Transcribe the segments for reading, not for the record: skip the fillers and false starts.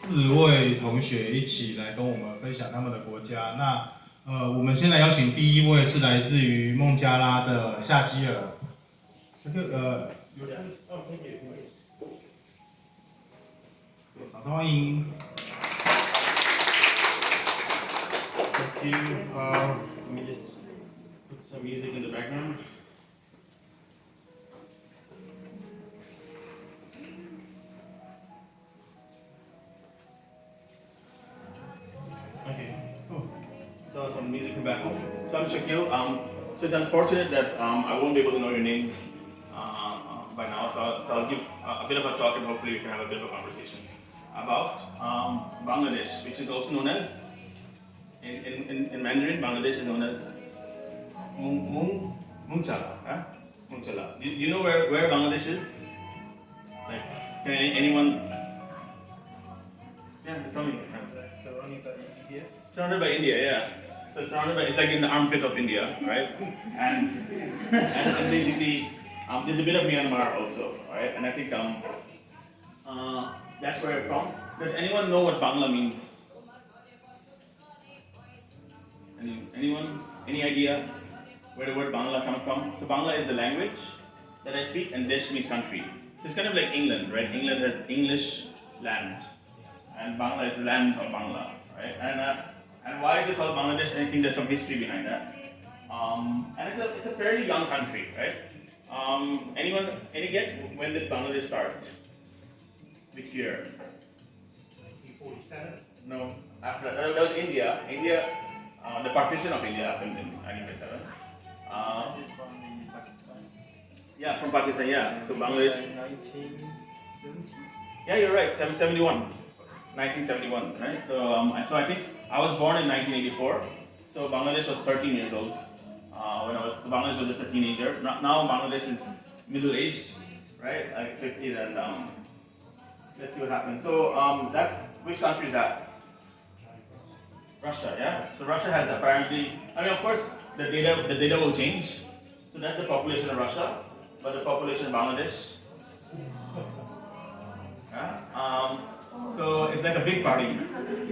4位同学一起来跟我们分享他们的国家。那我们先来邀请第一位是来自于孟加拉的夏基尔。掌声欢迎。Thank you. Let me just put some music in the background. Okay, cool. So some music in the background. So I'm Shakil. So it's unfortunate that I won't be able to know your names by now. So I'll give a bit of a talk and hopefully we can have a bit of a conversation about Bangladesh, which is also known as in Mandarin, Bangladesh is known as Mungchala. Huh? Mungchala. Do you know where Bangladesh is? Like, can anyone? Yeah, tell me. Surrounded by India. Surrounded by India, yeah. So it's like in the armpit of India, right? And basically, there's a bit of Myanmar also, right? And I think that's where I'm from. Does anyone know what Bangla means? Anyone? Any idea where the word Bangla comes from? So Bangla is the language that I speak, and Desh means country. So it's kind of like England, right? England has English land, and Bangla is the land of Bangla, right? And why is it called Bangladesh? I think there's some history behind that. And it's a fairly young country, right? Anyone? Any guess when did Bangladesh start? Which year? 1947. No, after that was India. The partition of India happened in 1947. From Pakistan. Yeah, from Pakistan, yeah. So Bangladesh. 1970. Yeah, you're right. 1971. 1971, right? So I think I was born in 1984. So Bangladesh was 13 years old so Bangladesh was just a teenager. Now Bangladesh is middle-aged, right? Like 50, and let's see what happens. So that's which country is that? Russia, yeah. So Russia has apparently, I mean, of course, the data will change. So that's the population of Russia, but the population of Bangladesh. Yeah. So it's like a big party,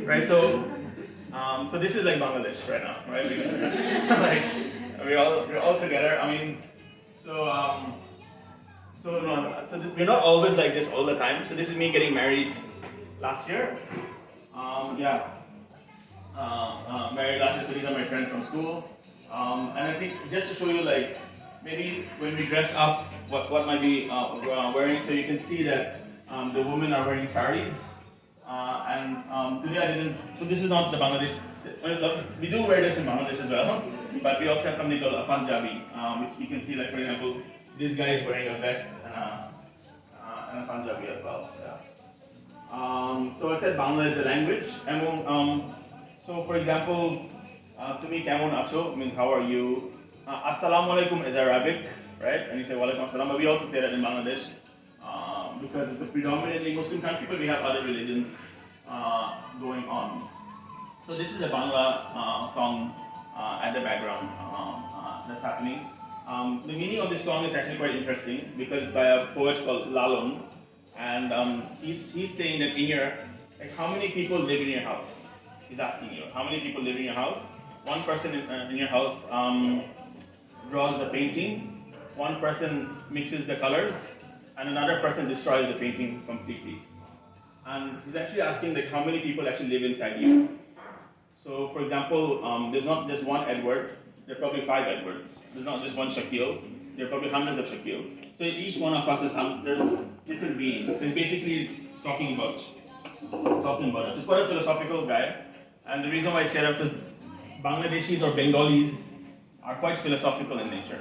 right? So this is like Bangladesh right now, right? Like we're all together. I mean, so we're not always like this all the time. So this is me getting married last year. Married last year, so these are my friends from school. And I think just to show you, like, maybe when we dress up, what might be wearing, so you can see that the women are wearing saris. Today I didn't, so this is not the Bangladesh, we do wear this in Bangladesh as well, but we also have something called a Punjabi, which you can see, like, for example, this guy is wearing a vest and a Punjabi as well. Yeah. So I said Bangla is a language. So for example, to me, Kamon Acho means how are you? Assalamu alaikum is Arabic, right? And you say walaikum assalam, but we also say that in Bangladesh because it's a predominantly Muslim country, but we have other religions going on. So this is a Bangla song at the background that's happening. The meaning of this song is actually quite interesting because it's by a poet called Lalon, and he's saying that in your, like, how many people live in your house? He's asking you, how many people live in your house? One person in your house draws the painting, one person mixes the colors, and another person destroys the painting completely. And he's actually asking, like, how many people actually live inside you? So, for example, there's not just one Edward, there are probably 5 Edwards. There's not just one Shakil, there are probably hundreds of Shakils. So each one of us is, there's different beings. So he's basically talking about it. So he's quite a philosophical guy. And the reason why I said up to Bangladeshis or Bengalis are quite philosophical in nature.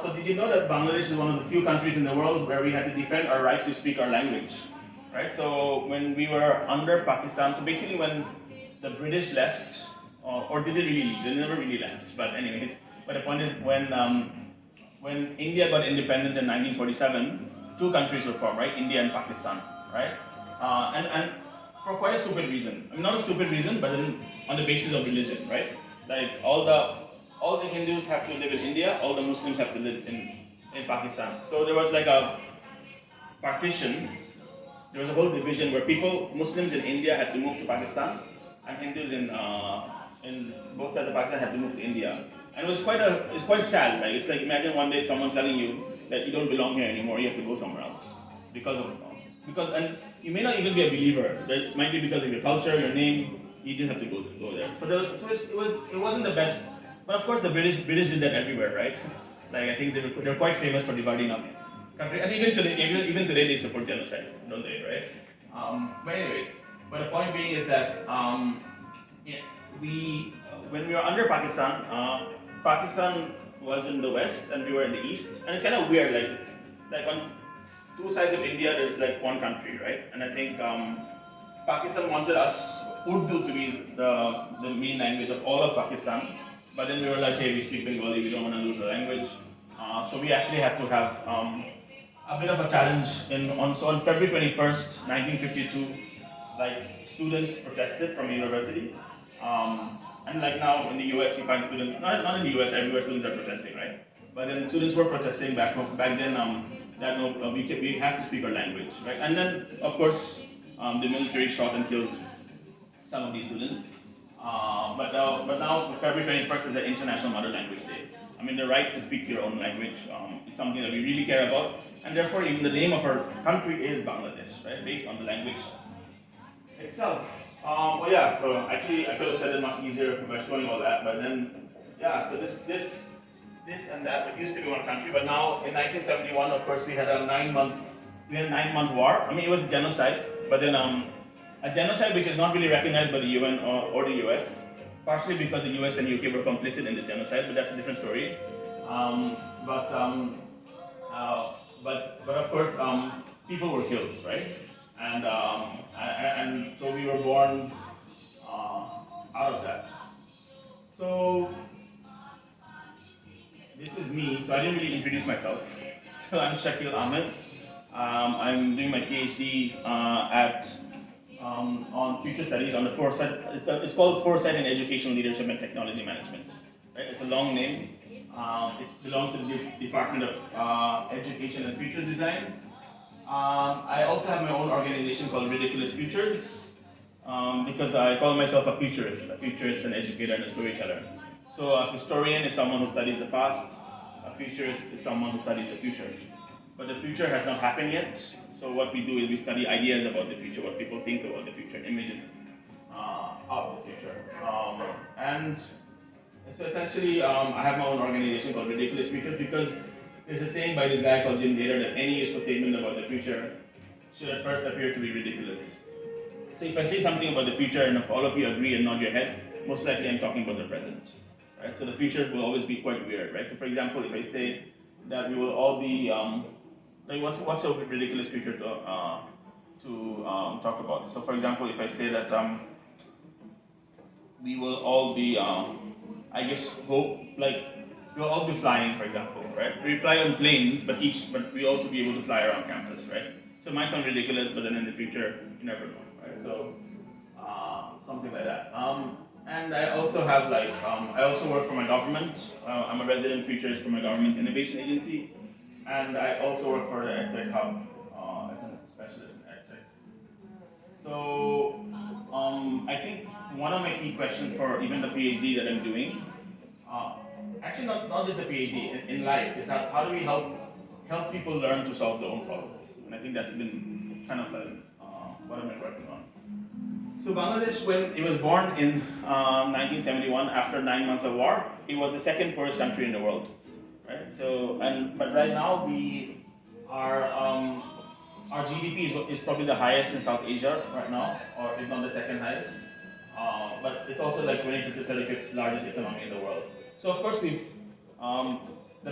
So did you know that Bangladesh is one of the few countries in the world where we had to defend our right to speak our language, right? So when we were under Pakistan, so basically when the British left, or did they really leave? They never really left, but anyways. But the point is when India got independent in 1947, 2 countries were formed, right? India and Pakistan, right? And for quite a stupid reason. I mean, not a stupid reason, but then on the basis of religion, right? Like all the Hindus have to live in India, all the Muslims have to live in Pakistan. So there was like a partition there was a whole division where Muslims in India had to move to Pakistan, and Hindus in both sides of Pakistan had to move to India. And it was quite sad. Like it's like imagine one day someone telling you that you don't belong here anymore, you have to go somewhere else because and you may not even be a believer. It might be because of your culture, your name. You just have to go there. It wasn't the best. But of course, the British did that everywhere, right? Like I think they're quite famous for dividing up country, and even today they support genocide, don't they? Right? But anyways, but the point being is that yeah, when we were under Pakistan, Pakistan was in the west and we were in the east, and it's kind of weird, like on two sides of India, there's like one country, right? And I think Pakistan wanted us Urdu to be the main language of all of Pakistan, but then we were like, hey, we speak Bengali, we don't want to lose the language, so we actually had to have a bit of a challenge. On February 21st, 1952, like students protested from university. And like now in the US, you find students, not in the US, everywhere students are protesting, right? But then students were protesting back then that no, we have to speak our language, right? And then, of course, the military shot and killed some of these students. But now February 21st is the International Mother Language Day. I mean, the right to speak your own language is something that we really care about. And therefore, even the name of our country is Bangladesh, right? Based on the language itself. Well, yeah, so actually I could have said it much easier by showing all that, but then, yeah, so this and that, it used to be one country, but now in 1971, of course, we had a 9-month war. I mean, it was a genocide, but then a genocide which is not really recognized by the UN or the US, partially because the US and UK were complicit in the genocide, but that's a different story. But of course, people were killed, right? And so we were born out of that. So this is me. So I didn't really introduce myself. So I'm Shakil Ahmed. I'm doing my PhD on future studies on the foresight. It's called Foresight in Education, Leadership, and Technology Management. Right? It's a long name. It belongs to the Department of Education and Future Design. I also have my own organization called Ridiculous Futures because I call myself a futurist, an educator, and a storyteller. So a historian is someone who studies the past, a futurist is someone who studies the future. But the future has not happened yet, so what we do is we study ideas about the future, what people think about the future, images of the future. And so essentially, I have my own organization called Ridiculous Futures because there's a saying by this guy called Jim Gator that any useful statement about the future should at first appear to be ridiculous. So if I say something about the future and if all of you agree and nod your head, most likely I'm talking about the present. Right? So the future will always be quite weird, right? So for example, if I say that we will all be, like what's a ridiculous future to talk about? So for example, if I say that we will all be, I guess, we'll all be flying, for example, right? We fly on planes, but we also be able to fly around campus, right? So it might sound ridiculous, but then in the future, you never know, right? So something like that. And I also have I also work for my government. I'm a resident futurist for my government's innovation agency, and I also work for the EdTech Hub as a specialist in EdTech. So I think one of my key questions for even the PhD that I'm doing, actually not just the PhD, in life, is that how do we help people learn to solve their own problems? And I think that's been kind of what I've been working on. So Bangladesh, when it was born in 1971, after 9 months of war, it was the second poorest country in the world, right? So, but right now we are our GDP is probably the highest in South Asia right now, or if not the second highest. But it's also like 20th to 35th largest economy in the world. So of course the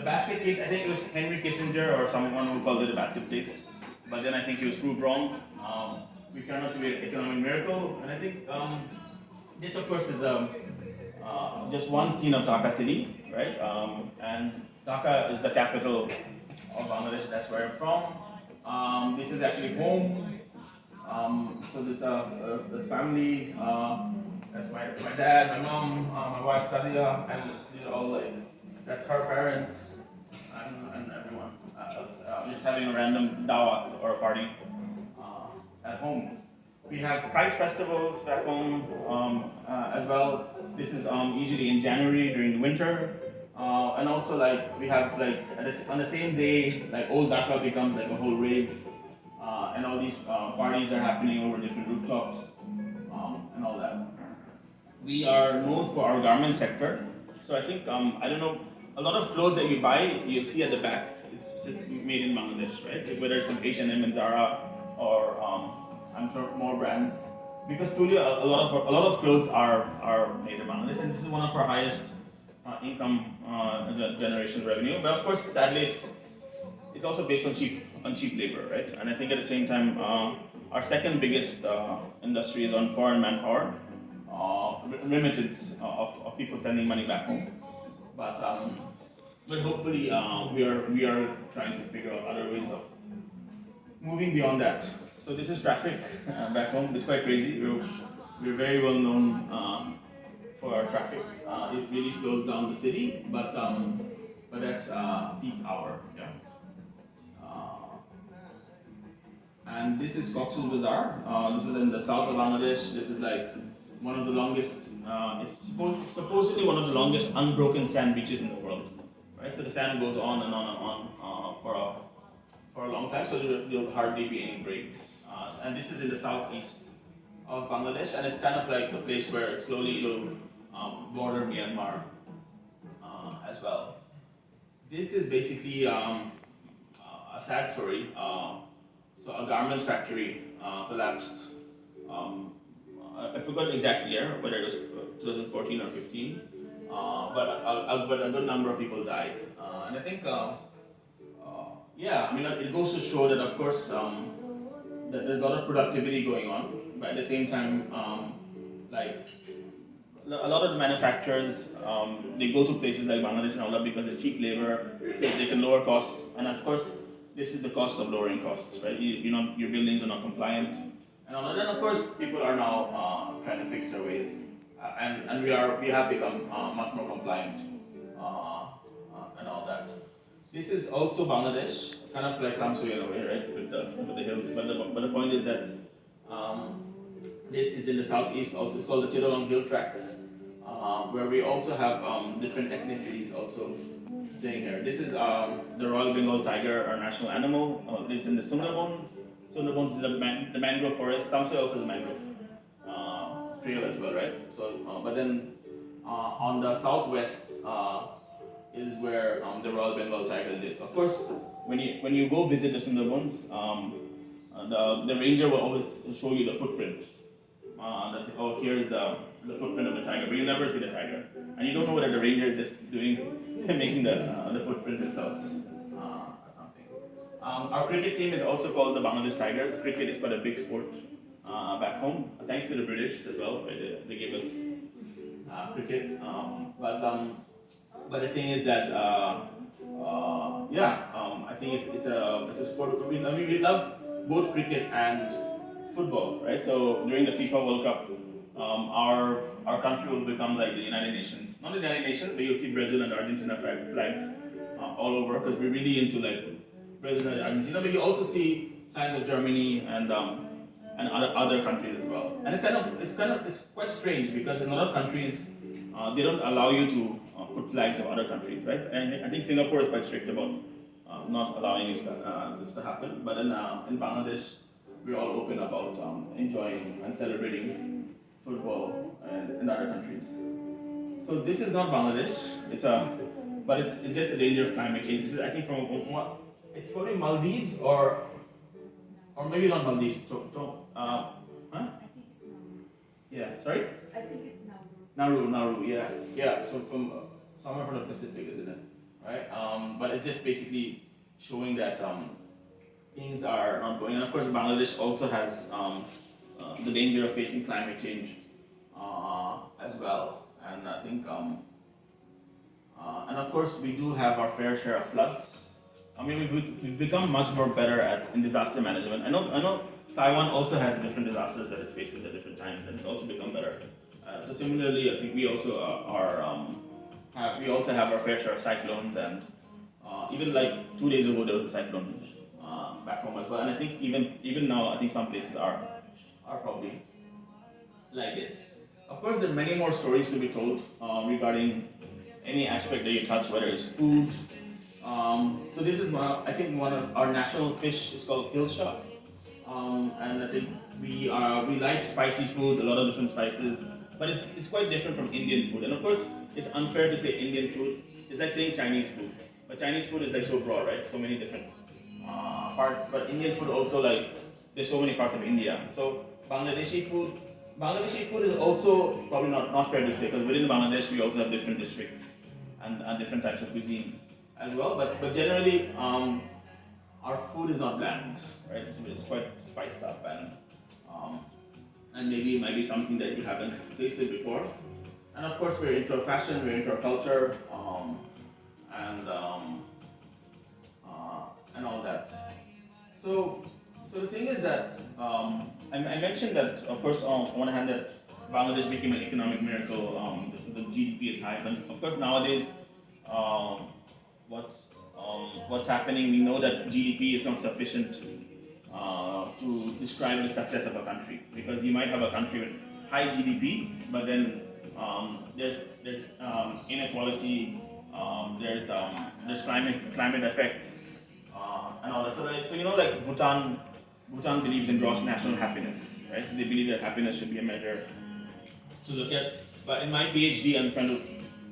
basket case, I think it was Henry Kissinger or someone who called it a basket case, but then I think he was proved wrong. We turned out to be an economic miracle, and I think this of course is just one scene of Dhaka city, right? And Dhaka is the capital of Bangladesh, that's where I'm from. This is actually home. So this the family, that's my dad, my mom, my wife Sadia, and these are all that's her parents and everyone else. Just having a random dawah or a party. at home. We have kite festivals back home as well. This is usually in January during the winter. And also like we have like on the same day, like Old Dhaka becomes like a whole rave. And all these parties are happening over different rooftops and all that. We are known for our garment sector. So I think, I don't know, a lot of clothes that you buy, you'll see at the back, it's made in Bangladesh, right? Like whether it's from H&M and Zara or I'm sure more brands. Because truly a lot of clothes are made in Bangladesh, and this is one of our highest income generation revenue. But of course, sadly, it's also based on cheap labor, right? And I think at the same time, our second biggest industry is on foreign manpower, remittance of people sending money back home. But hopefully we are trying to figure out other ways of moving beyond that. So this is traffic back home. It's quite crazy. We're very well known for our traffic. It really slows down the city, but that's peak hour. Yeah. And this is Cox's Bazar. This is in the south of Bangladesh. This is like one of the longest. It's supposedly one of the longest unbroken sand beaches in the world. Right. So the sand goes on and on and on for a long time. So there'll hardly be any breaks. And this is in the southeast of Bangladesh, and it's kind of like a place where slowly it'll border Myanmar as well. This is basically a sad story. So a garment factory collapsed. I forgot the exact year, whether it was 2014 or 15, but a good number of people died. And I think, yeah, I mean, it goes to show that, of course, that there's a lot of productivity going on, but at the same time, like a lot of the manufacturers, they go to places like Bangladesh and all that because it's cheap labor, they can lower costs, and of course, this is the cost of lowering costs, right? Your buildings are not compliant, and all that. And of course, people are now trying to fix their ways, and we have become much more compliant and all that. This is also Bangladesh, kind of like Kamsuy in a way, right, with the hills. But the point is that this is in the southeast. Also, it's called the Chittagong Hill Tracts, where we also have different ethnicities also staying here. This is the Royal Bengal tiger, our national animal. Lives in the Sundarbans. Sundarbans is the mangrove forest. Kamsuy also is a mangrove trail as well, right? So, but then on the southwest is where the Royal Bengal tiger lives. Of course, when you go visit the Sundarbans, the ranger will always show you the footprint. Here's the footprint of the tiger, but you never see the tiger, and you don't know whether the ranger is just making the footprint itself or something. Our cricket team is also called the Bangladesh Tigers. Cricket is quite a big sport back home, thanks to the British as well. Right? They gave us cricket, but the thing is that I think it's a sport. I mean, we love both cricket and football, right? So during the FIFA World Cup, our country will become like the United Nations. Not the United Nations, but you'll see Brazil and Argentina flags all over because we're really into like Brazil and Argentina. But you also see signs of Germany and other countries as well. And it's quite strange because in a lot of countries they don't allow you to put flags of other countries, right? And I think Singapore is quite strict about not allowing this to happen. But in Bangladesh, we're all open about enjoying and celebrating football in other countries. So this is not Bangladesh. But it's just the danger of climate change. This is, I think, it's probably Maldives or maybe not Maldives. Huh? I think it's Nauru. Yeah. Sorry. I think it's Nauru. Nauru. Yeah. So from somewhere from the Pacific, isn't it? Right. But it's just basically showing that things are not going. And of course, Bangladesh also has the danger of facing climate change as well. And I think, and of course, we do have our fair share of floods. I mean, we've become much more better in disaster management. I know Taiwan also has different disasters that it faces at different times, and it's also become better. So similarly, I think we also have our fair share of cyclones, and even like 2 days ago there was a cyclone back home as well. And I think even now, I think some places are probably like this. Of course, there are many more stories to be told regarding any aspect that you touch, whether it's food. So this is I think one of our national fish is called hilshot, and I think we like spicy food, a lot of different spices, but it's quite different from Indian food. And of course, it's unfair to say Indian food. It's like saying Chinese food, but Chinese food is like so broad, right? So many different parts. But Indian food also, like, there's so many parts of India. So Bangladeshi food is also probably not fair to say, because within Bangladesh we also have different districts and different types of cuisine as well. But generally, our food is not bland, right? So it's quite spiced up, and maybe it might be something that you haven't tasted before. And of course, we're into fashion, we're into our culture, and all that. So the thing is that I mentioned that, of course, on one hand, that Bangladesh became an economic miracle. The GDP is high, but of course nowadays, what's happening? We know that GDP is not sufficient to describe the success of a country, because you might have a country with high GDP, but then there's inequality, there's climate effects, and all that. So you know, like Bhutan believes in gross national happiness, right? So they believe that happiness should be a measure to look at. But in my PhD, I'm trying to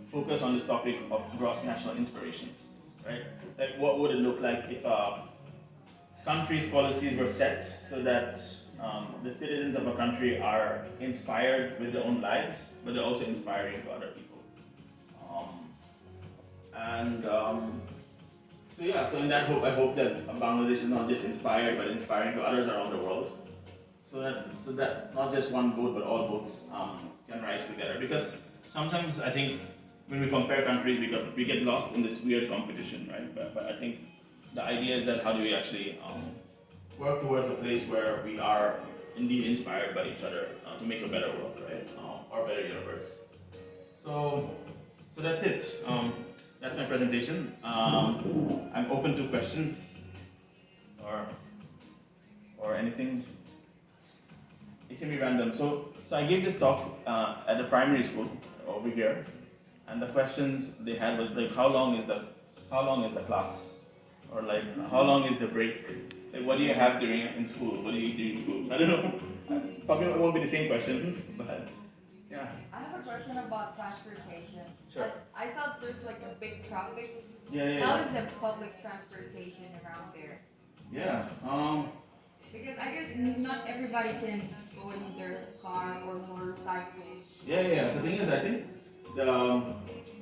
focus on this topic of gross national inspiration, right? Like, what would it look like if a country's policies were set so that the citizens of a country are inspired with their own lives, but they're also inspiring to other people. So in that hope, I hope that Bangladesh is not just inspired, but inspiring to others around the world. So that not just one boat, but all boats can rise together. Because sometimes I think when we compare countries, we get lost in this weird competition, right? But I think the idea is that how do we actually work towards a place where we are indeed inspired by each other to make a better world, right? Or a better universe. So that's it. That's my presentation. I'm open to questions or anything. It can be random. So I gave this talk at the primary school over here, and the questions they had was like, how long is the class, or like how long is the break? Like, what do you have in school? What do you do in school? I don't know. Probably it won't be the same questions, but yeah. I have a question about transportation. Sure. As I saw there's like a big traffic. Yeah. How is the public transportation around there? Yeah. Because I guess not everybody can go in their car or motorcycle. Yeah. So the thing is, I think the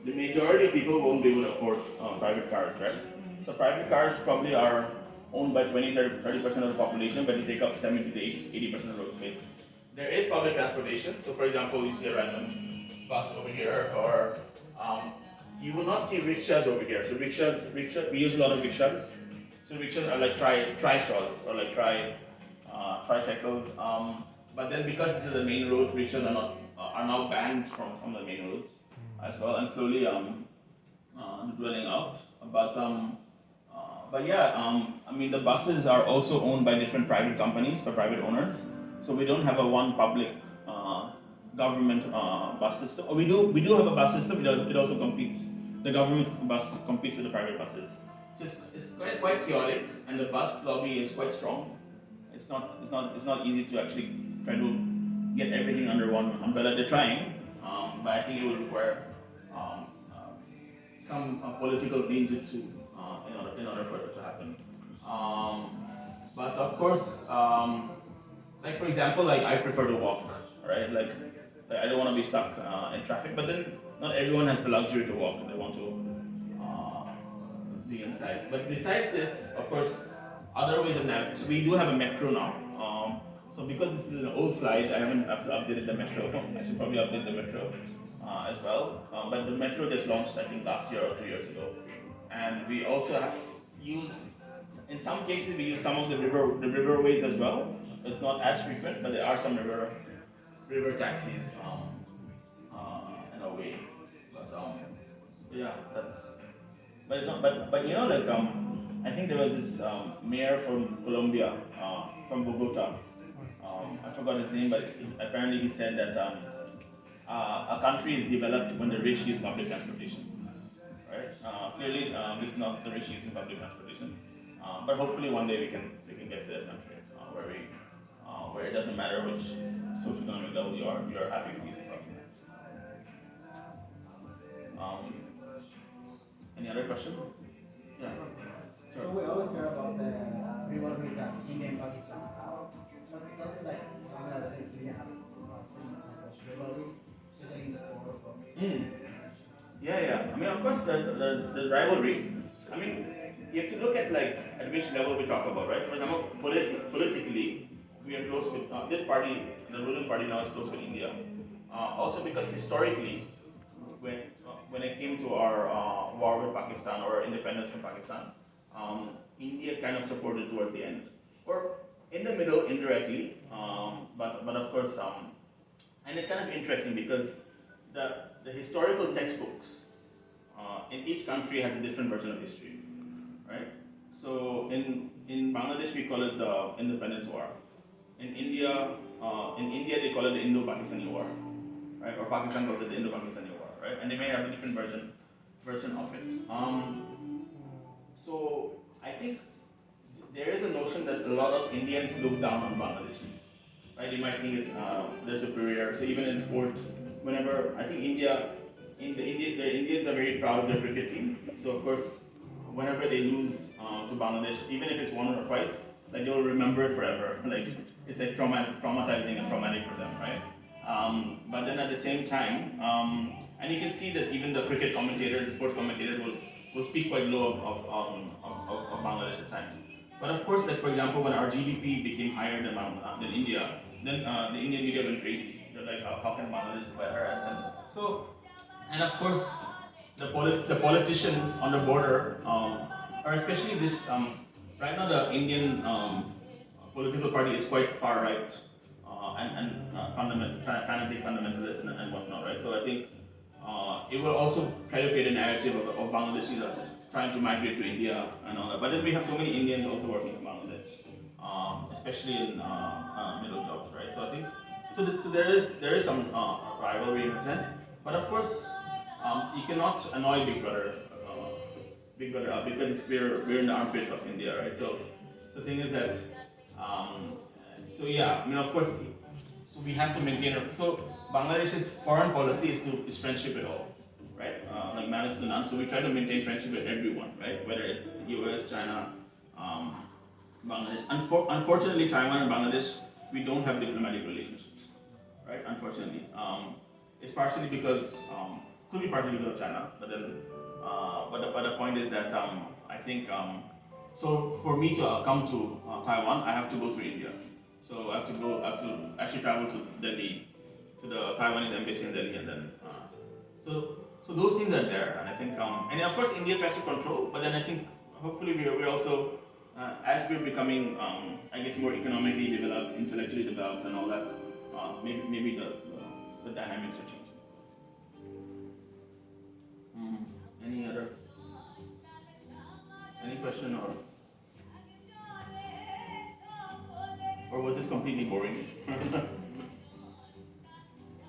majority of people won't be able to afford private cars, right? So private cars probably are owned by 30% of the population, but they take up 70 to 80% of road space. There is public transportation. So for example, you see a random bus over here, or you will not see rickshaws over here. So rickshaws, we use a lot of rickshaws. So rickshaws are like trishaws or like tricycles. But then because this is a main road, rickshaws are now banned from some of the main roads as well, and slowly dwelling out. But yeah, I mean, the buses are also owned by different private companies, by private owners. So we don't have a one public government bus system. Or we do have a bus system. It also competes. The government bus competes with the private buses. So it's quite chaotic, and the bus lobby is quite strong. It's not easy to actually try to get everything under one umbrella. They're trying, but I think it will require some political ninjutsu in order for it to happen. But of course, like for example, like I prefer to walk, right? Like I don't want to be stuck in traffic. But then not everyone has the luxury to walk. They want to be inside. But besides this, of course, other ways of navigating. So we do have a metro now. So because this is an old slide, I haven't updated the metro. I should probably update the metro as well. But the metro just launched, I think, last year or 2 years ago. And we also in some cases, we use some of the riverways as well. It's not as frequent, but there are some river taxis in a way. But yeah, but it's not. But you know, like I think there was this mayor from Colombia, from Bogota. I forgot his name, but apparently he said that a country is developed when the rich use public transportation. Right? Clearly, this is not the rich using public transportation, but hopefully one day we can get to that country where it doesn't matter which socioeconomic level you are happy to use public transportation. Any other question? Yeah. So we always hear about the rivalry that India and Pakistan have. But it doesn't like Bangladesh and India have some type of rivalry, especially in sports or Yeah. I mean, of course, there's rivalry. I mean, you have to look at which level we talk about, right? For example, politically, we are close with this party, the ruling party now is close with India. Also because historically, when it came to our war with Pakistan or independence from Pakistan, India kind of supported towards the end, or in the middle indirectly, but of course, and it's kind of interesting because the historical textbooks in each country has a different version of history, right? So in Bangladesh we call it the Independence War. In India they call it the Indo-Pakistani War, right? Or Pakistan calls it the Indo-Pakistani War, right? And they may have a different version of it. So I think there is a notion that a lot of Indians look down on Bangladeshis, right? They might think they're superior. So even in sport, whenever I think the Indians are very proud of their cricket team. So of course, whenever they lose to Bangladesh, even if it's once or twice, they'll remember it forever. It's traumatizing and traumatic for them, right? But then at the same time, and you can see that even the cricket commentators, the sports commentators will speak quite low of Bangladesh at times. But of course, for example, when our GDP became higher than India, then the Indian media went crazy. They're like, how can Bangladesh be better? And of course, the politicians on the border, or especially this, right now the Indian political party is quite far right and fanatic fundamentalist and whatnot, right? So I think it will also kind of create a narrative of Bangladeshis trying to migrate to India and all that. But then we have so many Indians also working in Bangladesh, especially in middle jobs, right? So I think so there is some rivalry in a sense, but of course you cannot annoy Big Brother, because we're in the armpit of India, right? So the thing is that so yeah, I mean of course, so we have to maintain. So Bangladesh's foreign policy is friendship at all, right? Like manage to none. So we try to maintain friendship with everyone, right? Whether it's US, China, Bangladesh. Unfortunately, Taiwan and Bangladesh, we don't have diplomatic relationships, right? Unfortunately, it's partially because could be partially because of China, but then but the point is that I think so for me to come to Taiwan, I have to go through India. So I have to actually travel to Delhi, to the Taiwanese embassy in Delhi, and then so those things are there, and I think and of course India tries to control, but then I think hopefully we're also as we're becoming I guess more economically developed, intellectually developed, and all that, maybe the dynamics are changing. Any question or was this completely boring?